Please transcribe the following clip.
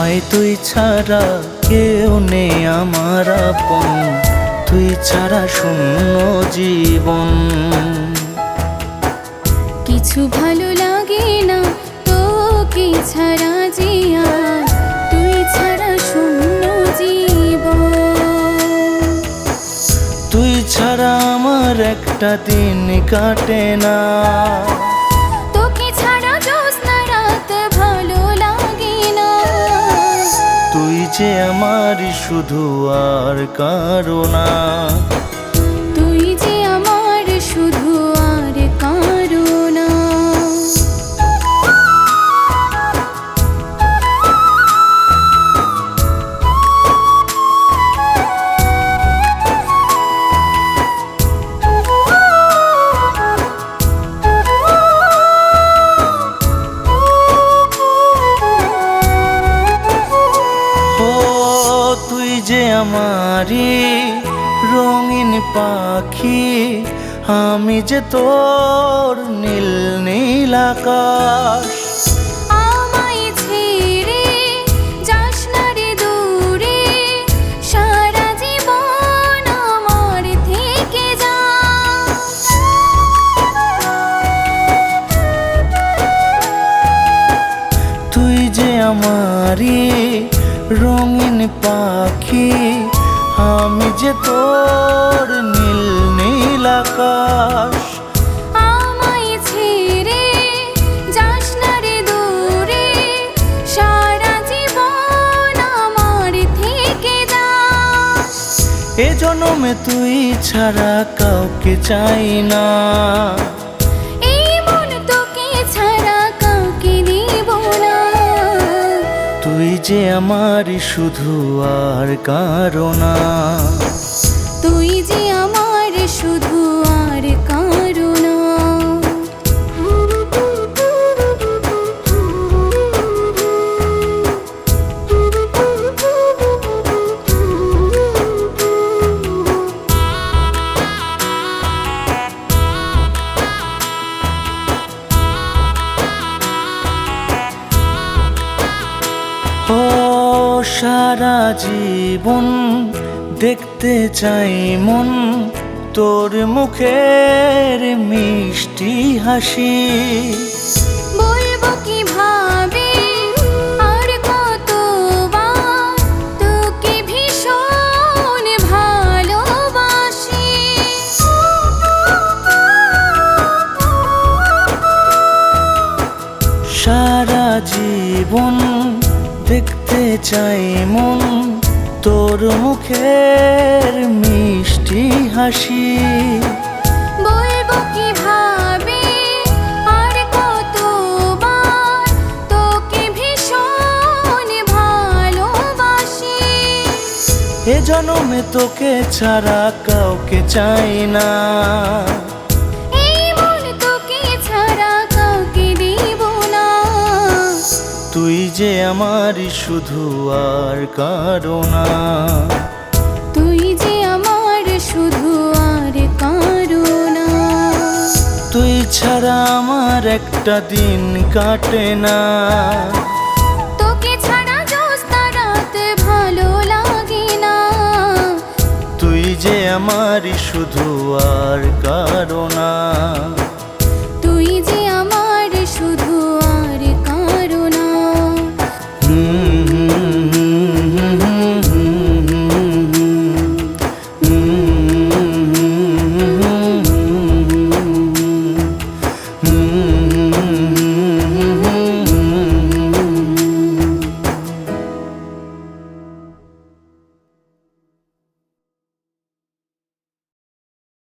হায় তুই ছাড়া কেউ নেই আমার আপন, তুই ছাড়া শূন্য জীবন। কিছু ভালো লাগে না তোকে ছাড়া জিয়া, তুই ছাড়া শূন্য জীবন। তুই ছাড়া আমার একটা দিন কাটে না, তোকে ছাড়া জ্যোৎস্না রাত ভালো লাগে না। তুই যে আমার শুধু আর কারো না, তুই যে আমার শুধু আর কারো না। তুই যে আমারি রঙিন পাখি, আমি যে তোর নীল নীল আকাশ। আমায় ছেড়ে যাস না রে দূরে, সারা জীবন আমার থেকে যা। তুই যে আমারি রঙিন পাখি, আমি যে তোর নীল নীল আকাশ। আমায় ছেড়ে যাস না রে দূরে, সারা জীবন আমার থেকে যা। এ জনমে তুই ছাড়া কাউকে চাই না, এই মন তোকে ছাড়া কাউকে দেব না। তুই যে আমার শুধু আর কারো না, তুই যে আমার শুধু আর কারো না। ও সারা জীবন দেখতে চাই মন তোর মুখের মিষ্টি হাসি। বলবো কিভাবে আর কতবার তোকে ভীষণ ভালোবাসি। সারা জীবন দেখতে চাই মন তোর মুখের মিষ্টি হাসি। বলবো কিভাবে আর কতবার তোকে ভীষণ ভালোবাসি। এ জনমে তোকে ছাড়া কাউকে চাই না, এই মন তোকে ছাড়া কাউকে দেব না। তুই যে আমার শুধু আর কারো না, তুই যে আমার শুধু আর কারো না। তুই ছাড়া আমার একটা দিন কাটে না, তোকে ছাড়া জ্যোৎস্না রাত ভালো লাগে না। তুই যে আমার শুধু আর কারো না।